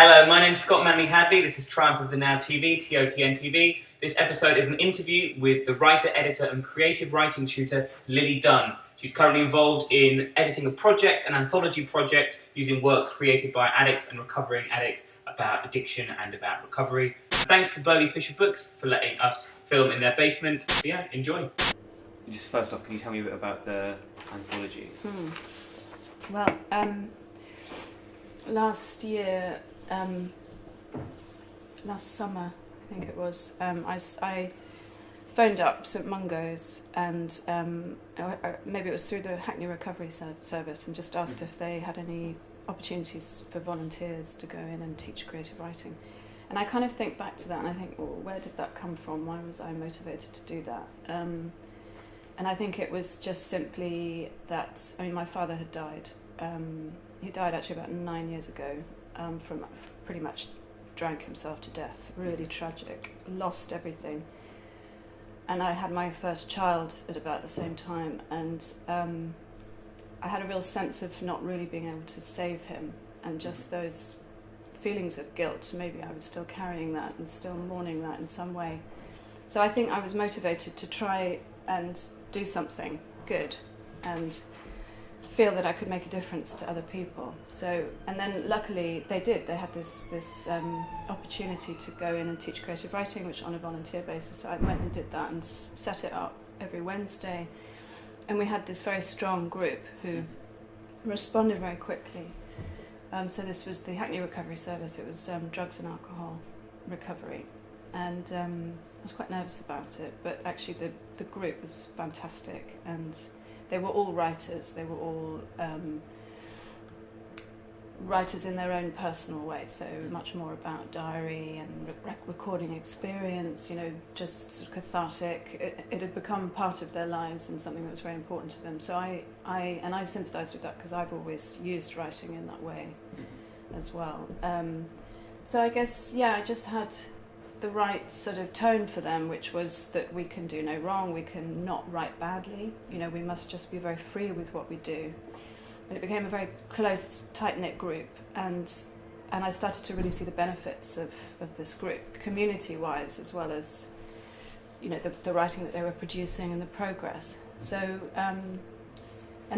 Hello, my name's Scott Manley Hadley. This is Triumph of the Now TV, TOTN TV. This episode is an interview with the writer, editor and creative writing tutor, Lily Dunn. She's currently involved in editing a project, an anthology project, using works created by addicts and recovering addicts about addiction and about recovery. Thanks to Burley Fisher Books for letting us film in their basement. Yeah, enjoy. Just first off, can you tell me a bit about the anthology? Well, last year, last summer, I think it was, I phoned up St Mungo's and maybe it was through the Hackney Recovery Service and just asked if they had any opportunities for volunteers to go in and teach creative writing. And I kind of think back to that and I think, well, where did that come from? Why was I motivated to do that? And I think it was just simply that, I mean, my father had died. He died actually about 9 years ago from pretty much drank himself to death. Really tragic. Lost everything. And I had my first child at about the same time, and I had a real sense of not really being able to save him, and just those feelings of guilt. Maybe I was still carrying that and still mourning that in some way. So I think I was motivated to try and do something good and feel that I could make a difference to other people. So, and then luckily they did. They had this opportunity to go in and teach creative writing, which on a volunteer basis. So I went and did that and set it up every Wednesday. And we had this very strong group who responded very quickly. So this was the Hackney Recovery Service. It was drugs and alcohol recovery. And I was quite nervous about it, but actually the group was fantastic, and they were all writers. They were all writers in their own personal way, so much more about diary and recording experience, you know, just sort of cathartic. It had become part of their lives and something that was very important to them. So I sympathised with that because I've always used writing in that way as well. So I guess, yeah, I just had the right sort of tone for them, which was that we can do no wrong, we can not write badly, you know, we must just be very free with what we do. And it became a very close, tight-knit group, and I started to really see the benefits of this group, community-wise, as well as, you know, the writing that they were producing and the progress. So, and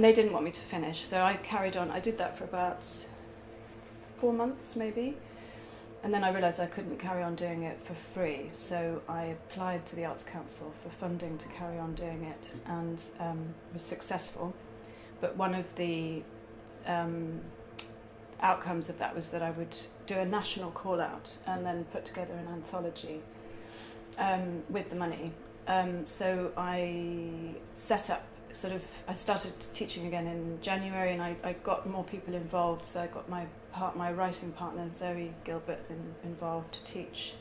they didn't want me to finish, so I carried on. I did that for about 4 months, maybe. And then I realised I couldn't carry on doing it for free, so I applied to the Arts Council for funding to carry on doing it, and was successful. But one of the outcomes of that was that I would do a national call-out and then put together an anthology with the money. So I set up I started teaching again in January, and I got more people involved. So I got my writing partner Zoe Gilbert involved to teach,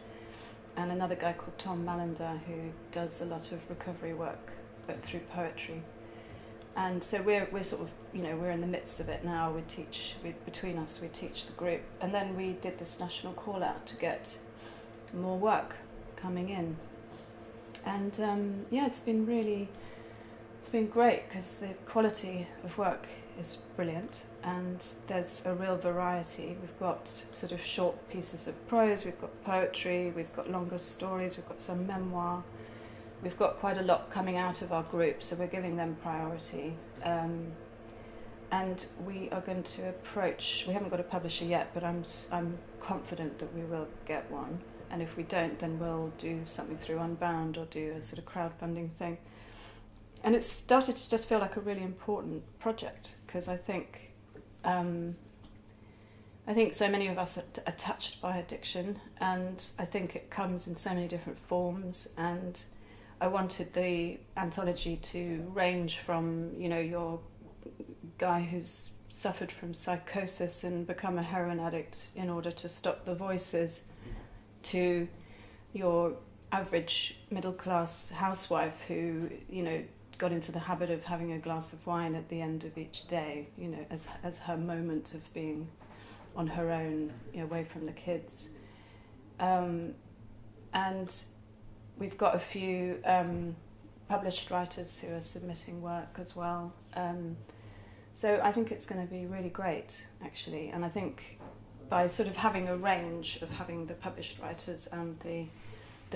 and another guy called Tom Malander who does a lot of recovery work, but through poetry. And so we're sort of, you know, we're in the midst of it now. Between us we teach the group, and then we did this national call out to get more work coming in, and yeah, it's been great because the quality of work is brilliant, and there's a real variety. We've got sort of short pieces of prose, we've got poetry, we've got longer stories, we've got some memoir. We've got quite a lot coming out of our group, so we're giving them priority. And we are going to approach, we haven't got a publisher yet, but I'm confident that we will get one. And if we don't, then we'll do something through Unbound or do a sort of crowdfunding thing. And it's started to just feel like a really important project, because I think so many of us are touched by addiction, and I think it comes in so many different forms, and I wanted the anthology to range from, you know, your guy who's suffered from psychosis and become a heroin addict in order to stop the voices, to your average middle-class housewife who, you know, got into the habit of having a glass of wine at the end of each day, you know, as her moment of being on her own, you know, away from the kids. And we've got a few published writers who are submitting work as well. So I think it's going to be really great, actually. And I think by sort of having a range of having the published writers and the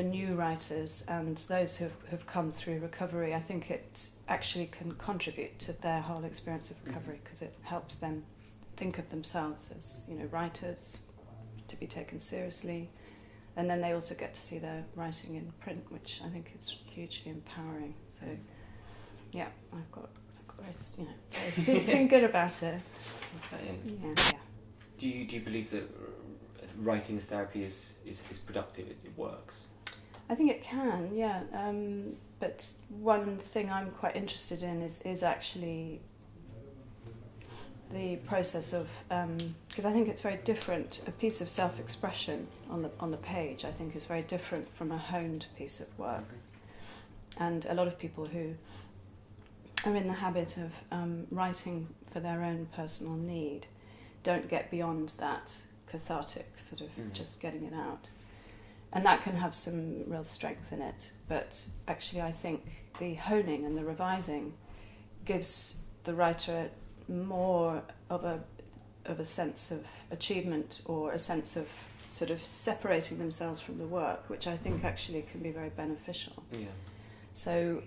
new writers and those who have come through recovery, I think it actually can contribute to their whole experience of recovery, because it helps them think of themselves as, you know, writers, to be taken seriously, and then they also get to see their writing in print, which I think is hugely empowering. So yeah, I've got you know, feeling good about it. Yeah. Do you believe that writing as therapy is productive? It works? I think it can, yeah. But one thing I'm quite interested in is actually the process of, because I think it's very different. A piece of self-expression on the page, I think, is very different from a honed piece of work. And a lot of people who are in the habit of writing for their own personal need don't get beyond that cathartic sort of just getting it out. And that can have some real strength in it. But actually I think the honing and the revising gives the writer more of a sense of achievement, or a sense of sort of separating themselves from the work, which I think actually can be very beneficial. Yeah. So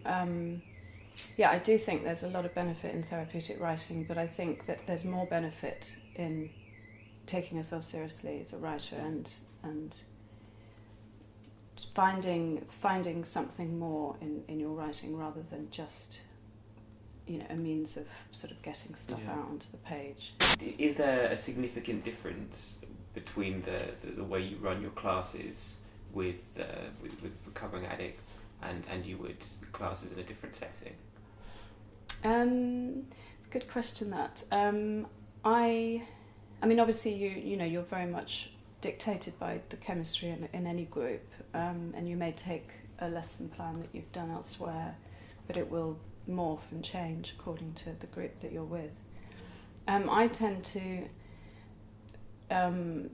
yeah, I do think there's a lot of benefit in therapeutic writing, but I think that there's more benefit in taking yourself seriously as a writer and finding something more in your writing, rather than just, you know, a means of sort of getting stuff out onto the page. Is there a significant difference between the way you run your classes with recovering addicts and you would classes in a different setting? It's a good question, that. I mean, obviously you know, you're very much dictated by the chemistry in any group, and you may take a lesson plan that you've done elsewhere, but it will morph and change according to the group that you're with. I tend to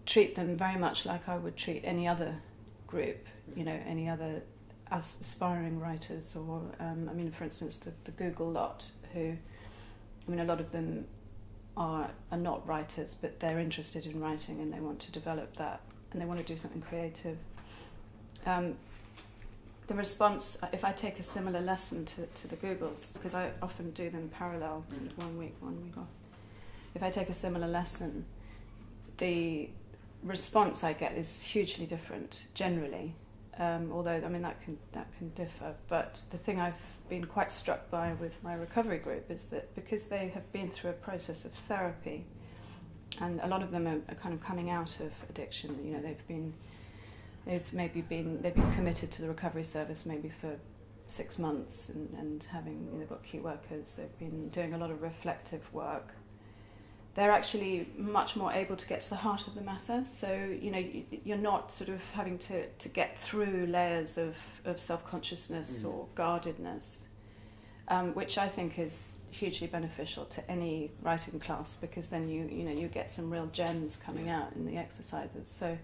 treat them very much like I would treat any other group, you know, any other aspiring writers, or I mean, for instance, the Google lot, who, I mean, a lot of them are not writers, but they're interested in writing and they want to develop that and they want to do something creative. The response, if I take a similar lesson to the Googles, because I often do them parallel, sort of 1 week off. If I take a similar lesson, the response I get is hugely different generally. Although, I mean, that can differ. But the thing I've been quite struck by with my recovery group is that because they have been through a process of therapy, and a lot of them are kind of coming out of addiction. You know, they've been committed to the recovery service maybe for 6 months, and having, you know, they've got key workers. They've been doing a lot of reflective work. They're actually much more able to get to the heart of the matter. So, you know, you're not sort of having to get through layers of self-consciousness or guardedness, which I think is hugely beneficial to any writing class, because then you get some real gems coming out in the exercises. So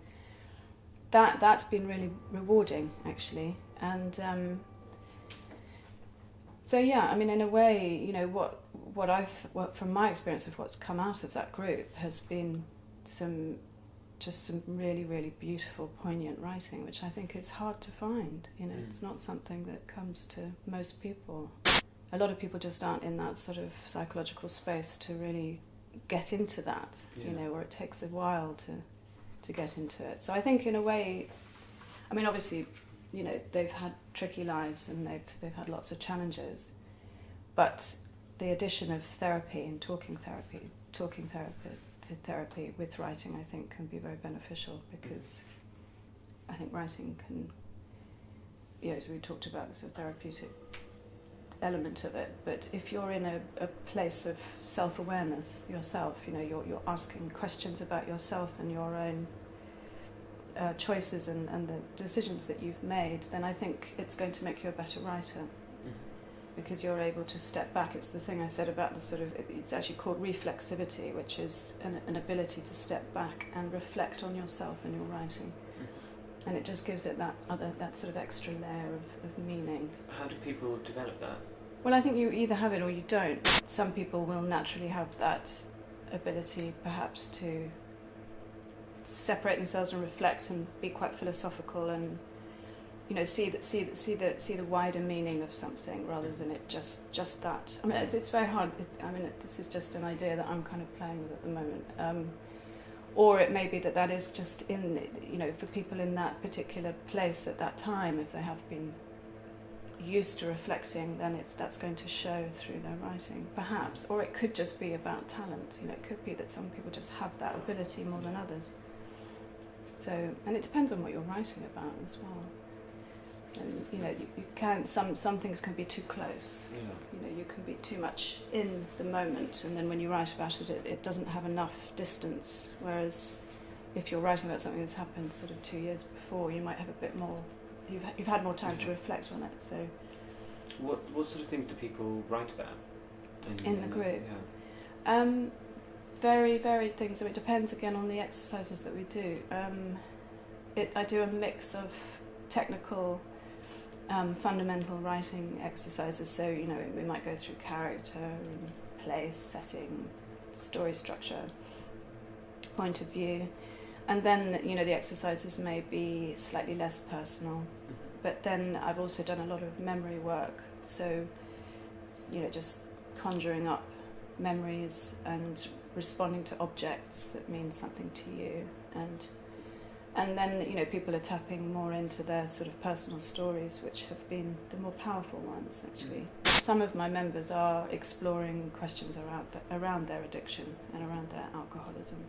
that's been really rewarding, actually. And so yeah, I mean, in a way, you know, what from my experience of what's come out of that group has been some really, really beautiful, poignant writing, which I think is hard to find. You know, it's not something that comes to most people. A lot of people just aren't in that sort of psychological space to really get into that, you know, or it takes a while to get into it. So I think in a way, I mean, obviously, you know, they've had tricky lives and they've had lots of challenges, but the addition of therapy and talking therapy with writing, I think, can be very beneficial, because I think writing can, you know, as we talked about, the sort of therapeutic element of it, but if you're in a place of self-awareness yourself, you know, you're asking questions about yourself and your own choices and the decisions that you've made, then I think it's going to make you a better writer, because you're able to step back. It's the thing I said about the sort of, it's actually called reflexivity, which is an ability to step back and reflect on yourself and your writing. And it just gives it that sort of extra layer of meaning. How do people develop that? Well, I think you either have it or you don't. Some people will naturally have that ability, perhaps, to separate themselves and reflect and be quite philosophical and, you know, see the wider meaning of something rather than it just that. I mean, it's very hard. This is just an idea that I'm kind of playing with at the moment. Or it may be that is just in, you know, for people in that particular place at that time, if they have been used to reflecting, then that's going to show through their writing, perhaps. Or it could just be about talent. You know, it could be that some people just have that ability more than others. So, and it depends on what you're writing about as well. And, you know, you can, some things can be too close. Yeah. You know, you can be too much in the moment, and then when you write about it, it doesn't have enough distance. Whereas if you're writing about something that's happened sort of 2 years before, you might have a bit more, you've had more time to reflect on it. So, what sort of things do people write about in the group? Yeah. Very varied things. I mean, it depends again on the exercises that we do. I do a mix of technical, fundamental writing exercises. So, you know, we might go through character and place, setting, story structure, point of view, and then, you know, the exercises may be slightly less personal. But then I've also done a lot of memory work. So, you know, just conjuring up memories and responding to objects that mean something to you, and then, you know, people are tapping more into their sort of personal stories, which have been the more powerful ones, actually. Some of my members are exploring questions around their addiction and around their alcoholism.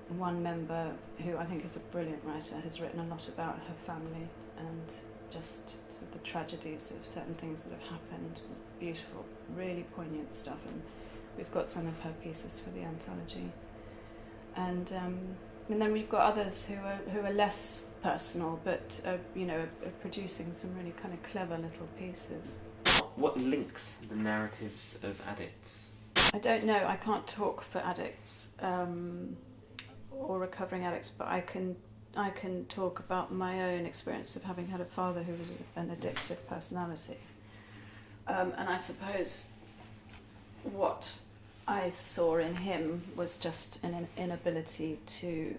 One member, who I think is a brilliant writer, has written a lot about her family and just sort of the tragedies of certain things that have happened. Beautiful, really poignant stuff, and we've got some of her pieces for the anthology. And then we've got others who are less personal, but you know, are producing some really kind of clever little pieces. What links the narratives of addicts? I don't know. I can't talk for addicts or recovering addicts, but I can talk about my own experience of having had a father who was an addictive personality. And I suppose what I saw in him was just an inability to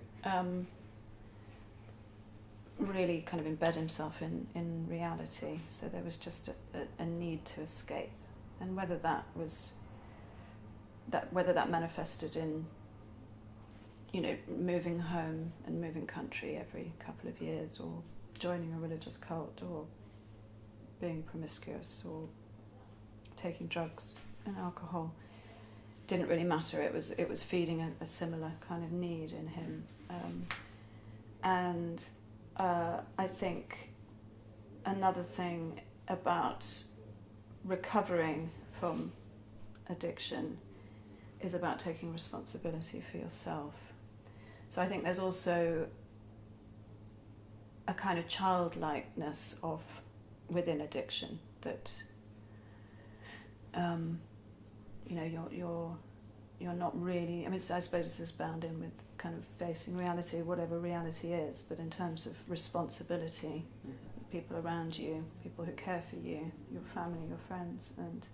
really kind of embed himself in reality. So there was just a need to escape, and whether that manifested in, you know, moving home and moving country every couple of years, or joining a religious cult, or being promiscuous, or taking drugs and alcohol, didn't really matter. It was feeding a similar kind of need in him, and I think another thing about recovering from addiction is about taking responsibility for yourself. So I think there's also a kind of childlikeness within addiction that you know, you're not really, I mean, I suppose this is bound in with kind of facing reality, whatever reality is, but in terms of responsibility, people around you, people who care for you, your family, your friends, and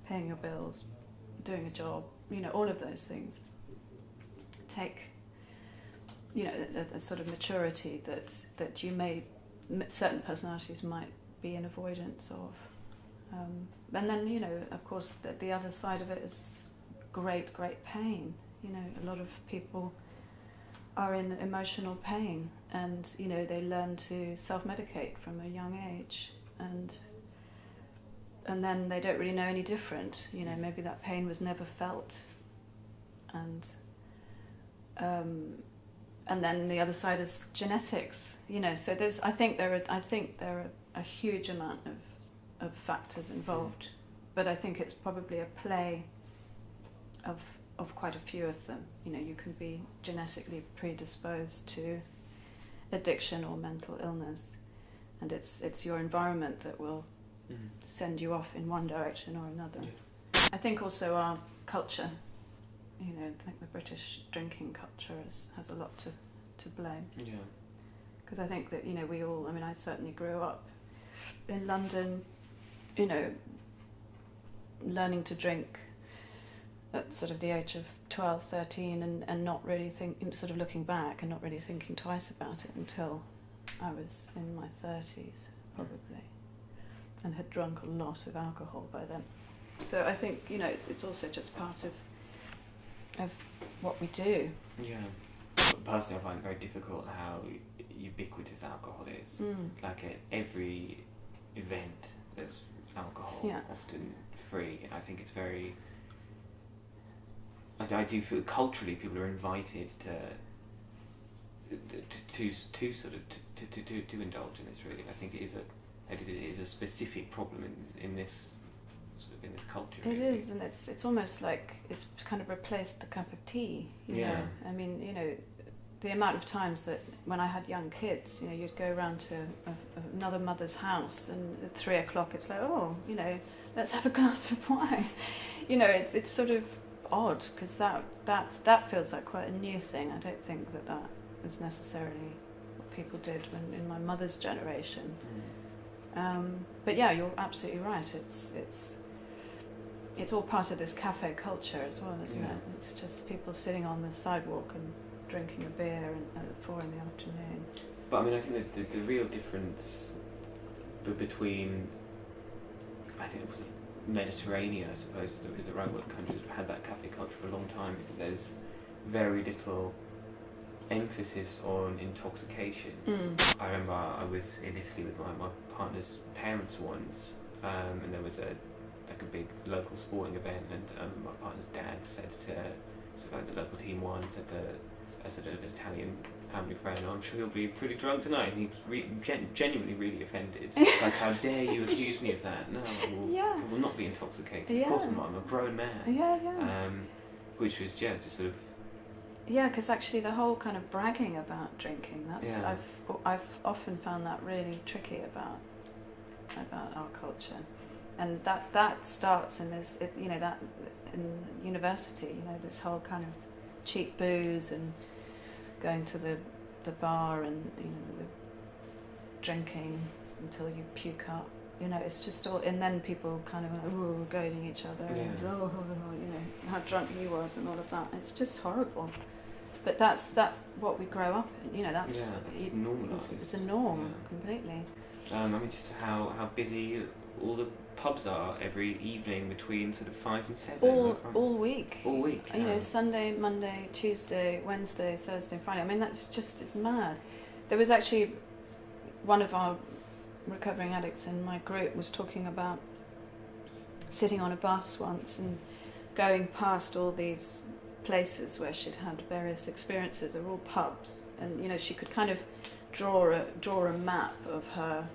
paying your bills, doing a job, you know, all of those things take, you know, the sort of maturity that you may, certain personalities might be in avoidance of. And then, you know, of course, the other side of it is great pain. You know, a lot of people are in emotional pain, and, you know, they learn to self-medicate from a young age, and then they don't really know any different. You know, maybe that pain was never felt, and then the other side is genetics. You know, so I think there are a huge amount of factors involved, but I think it's probably a play of quite a few of them. You know, you can be genetically predisposed to addiction or mental illness, and it's your environment that will send you off in one direction or another. Yeah. I think also our culture, you know, I think the British drinking culture has a lot to blame. Yeah. Because I think that, you know, we all, I mean, I certainly grew up in London, you know, learning to drink at sort of the age of 12, 13, and not really sort of looking back and not really thinking twice about it until I was in my 30s, probably, and had drunk a lot of alcohol by then. So I think, you know, it's also just part of what we do. Yeah. But personally, I find it very difficult how ubiquitous alcohol is. Like at every event, there's alcohol, often free. I think it's very... I do feel culturally people are invited to sort of to indulge in this. Really, I think it is a specific problem in this sort of in this culture. It really. is, and it's almost like it's kind of replaced the cup of tea. You know? I mean, you know, the amount of times that when I had young kids, you know, you'd go around to another mother's house, and at 3 o'clock it's like, oh, you know, let's have a glass of wine. You know, it's sort of odd, because that feels like quite a new thing. I don't think that was necessarily what people did when in my mother's generation. But yeah, you're absolutely right. It's all part of this cafe culture as well, isn't it? It's just people sitting on the sidewalk and drinking a beer at 4 in the afternoon. But I mean, I think that the real difference between, I think it was Mediterranean, I suppose, is the right word, countries that have had that cafe culture for a long time, is that there's very little emphasis on intoxication. I remember I was in Italy with my partner's parents once, and there was a big local sporting event, and my partner's dad said to like the local team won, said to a sort of Italian family friend, I'm sure he'll be pretty drunk tonight, and he was genuinely really offended. Like, how dare you accuse me of that? No, I will not be intoxicated. Of course I'm not, I'm a grown man. Which was just sort of... Yeah, because actually the whole kind of bragging about drinking, I've often found that really tricky about our culture. And that starts in this, you know, that in university, you know, this whole kind of cheap booze and going to the bar and, you know, the drinking until you puke up. You know, it's just all, and then people kind of goading each other and, you know, how drunk he was and all of that. It's just horrible. But that's what we grow up in, you know, that's normalised. It's a norm, completely. I mean, just how busy all the pubs are every evening between sort of 5 and 7. All week. All week. You know, Sunday, Monday, Tuesday, Wednesday, Thursday, Friday. I mean, it's mad. There was actually one of our recovering addicts in my group was talking about sitting on a bus once and going past all these places where she'd had various experiences. They were all pubs, and, you know, she could kind of draw a map of her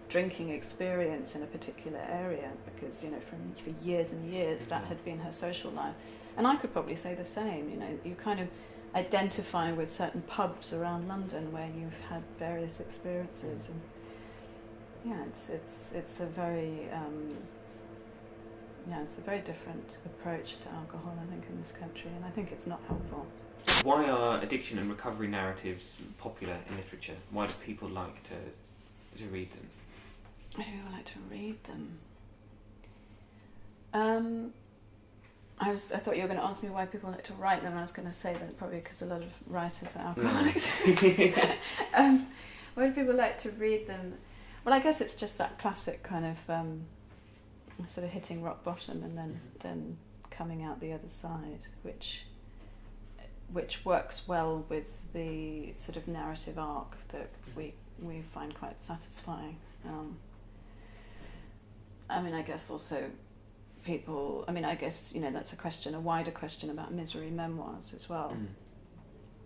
drinking experience in a particular area, because, you know, for years and years that had been her social life. And I could probably say the same. You know, you kind of identify with certain pubs around London where you've had various experiences, and it's a very it's a very different approach to alcohol, I think, in this country, and I think it's not helpful. Why are addiction and recovery narratives popular in literature? Why do people like to read them? Why do people like to read them? I thought you were going to ask me why people like to write them, and I was going to say that probably because a lot of writers are alcoholics. Why do people like to read them? Well, I guess it's just that classic kind of sort of hitting rock bottom and then coming out the other side, which works well with the sort of narrative arc that we find quite satisfying. I mean, I guess also people, I mean, I guess, you know, that's a wider question about misery memoirs as well.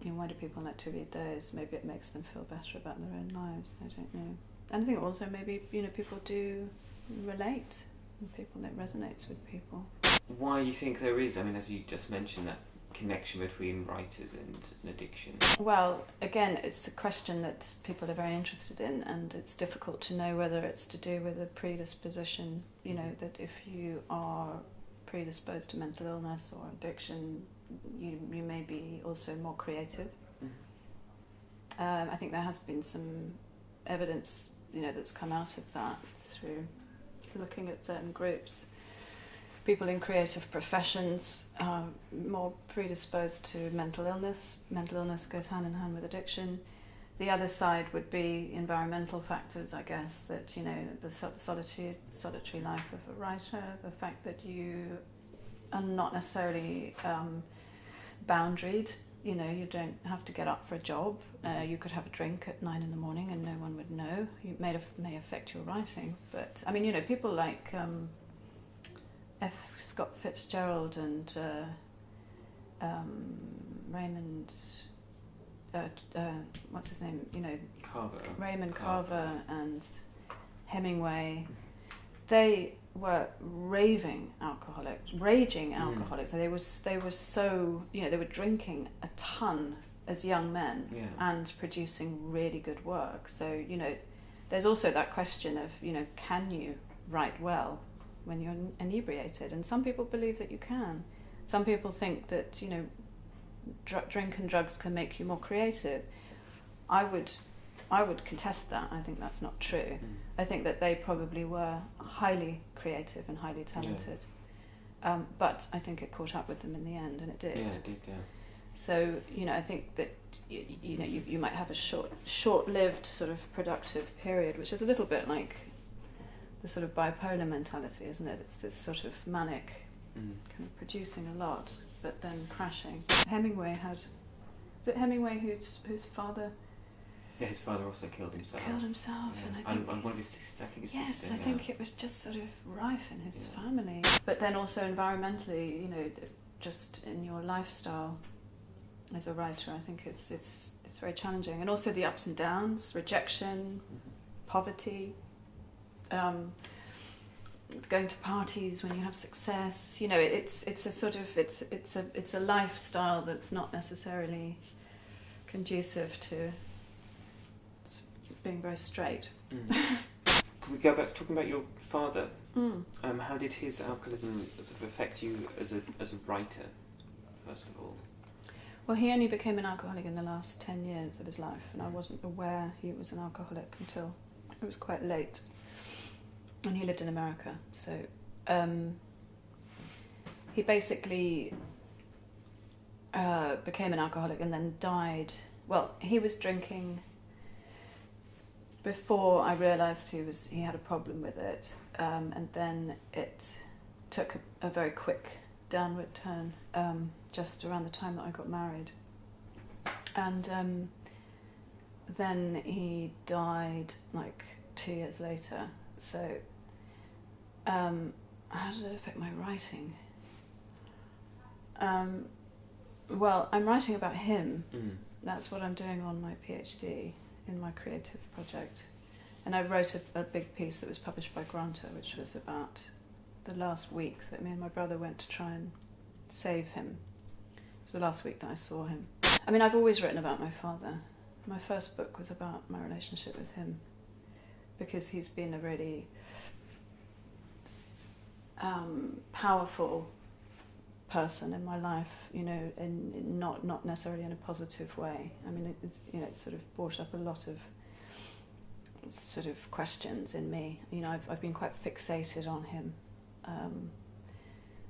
You know, why do people like to read those? Maybe it makes them feel better about their own lives, I don't know. And I think also maybe, you know, people do relate, and it resonates with people. Why do you think there is, I mean, as you just mentioned, that connection between writers and addiction? Well, again, it's a question that people are very interested in, and it's difficult to know whether it's to do with a predisposition, you know, that if you are predisposed to mental illness or addiction, you may be also more creative. I think there has been some evidence, you know, that's come out of that through looking at certain groups. people in creative professions are more predisposed to mental illness. Mental illness goes hand in hand with addiction. The other side would be environmental factors, I guess, that, you know, the solitary life of a writer, the fact that you are not necessarily boundaried. You know, you don't have to get up for a job. You could have a drink at 9 a.m. and no one would know. It may affect your writing. But, I mean, you know, people like F. Scott Fitzgerald and Raymond... what's his name? You know, Raymond Carver and Hemingway. They were raging alcoholics. They were so, you know, they were drinking a ton as young men and producing really good work. So, you know, there's also that question of, you know, can you write well when you're inebriated? And some people believe that you can. Some people think that, you know, drink and drugs can make you more creative. I would contest that. I think that's not true. I think that they probably were highly creative and highly talented, but I think it caught up with them in the end, and it did. Yeah, it did. Yeah. So, you know, I think that you know you might have a short-lived sort of productive period, which is a little bit like the sort of bipolar mentality, isn't it? It's this sort of manic, kind of producing a lot, but then crashing. Hemingway had... Was it Hemingway whose father... Yeah, his father also killed himself. And I think... And one of his sisters, I think his sister. Yes, I think it was just sort of rife in his family. But then also environmentally, you know, just in your lifestyle as a writer, I think it's very challenging. And also the ups and downs, rejection, poverty, going to parties when you have success. You know, it's a sort of it's a lifestyle that's not necessarily conducive to being very straight. Can we go back to talking about your father? How did his alcoholism sort of affect you as a writer, first of all? Well, he only became an alcoholic in the last 10 years of his life, and I wasn't aware he was an alcoholic until it was quite late. And he lived in America, so he basically became an alcoholic and then died. Well, he was drinking before I realised he had a problem with it, and then it took a very quick downward turn just around the time that I got married, and then he died like 2 years later. So how did it affect my writing? Well, I'm writing about him. That's what I'm doing on my PhD in my creative project. And I wrote a big piece that was published by Granta, which was about the last week that me and my brother went to try and save him. It was the last week that I saw him. I mean, I've always written about my father. My first book was about my relationship with him, because he's been a really powerful person in my life, you know, and not necessarily in a positive way. I mean, it's sort of brought up a lot of sort of questions in me. You know, I've been quite fixated on him.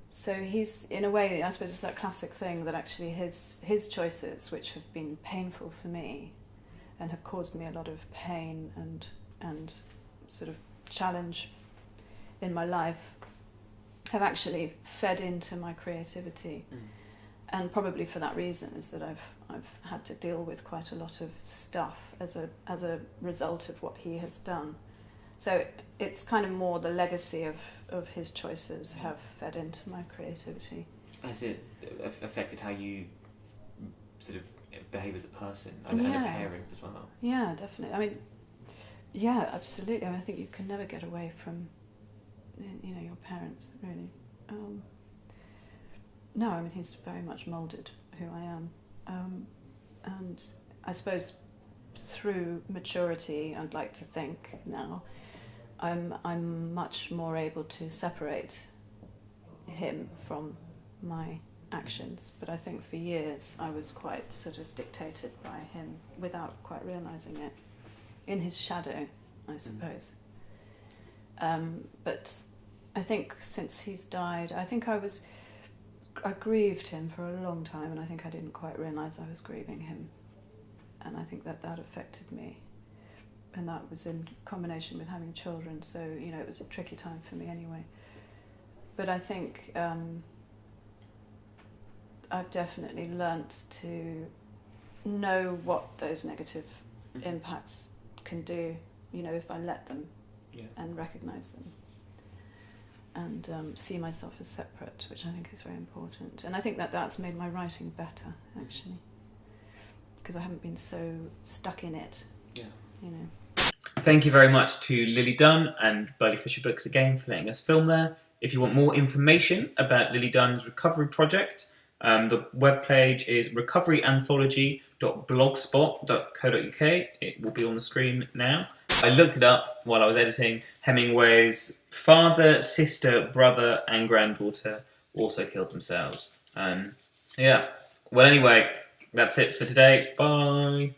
So he's, in a way, I suppose it's that classic thing that actually his choices, which have been painful for me and have caused me a lot of pain and sort of challenge in my life, have actually fed into my creativity. And probably for that reason is that I've had to deal with quite a lot of stuff as a result of what he has done. So it's kind of more the legacy of his choices have fed into my creativity. Has it affected how you sort of behave as a person and a parent as well? Yeah, definitely. I mean, yeah, absolutely. I mean, I think you can never get away from, you know, your parents, really. No, I mean, he's very much moulded who I am. And I suppose through maturity, I'd like to think now, I'm much more able to separate him from my actions. But I think for years I was quite sort of dictated by him without quite realising it. In his shadow, I suppose. But I think since he's died, I grieved him for a long time, and I think I didn't quite realise I was grieving him, and I think that affected me, and that was in combination with having children, so it was a tricky time for me anyway. But I think I've definitely learnt to know what those negative impacts can do, if I let them and recognise them, and see myself as separate, which I think is very important. And I think that's made my writing better, actually, because I haven't been so stuck in it. Yeah. Thank you very much to Lily Dunn and Birdie Fisher Books again for letting us film there. If you want more information about Lily Dunn's recovery project, the webpage is recoveryanthology.blogspot.co.uk. It will be on the screen now. I looked it up while I was editing. Hemingway's father, sister, brother and granddaughter also killed themselves. Well, anyway, that's it for today. Bye.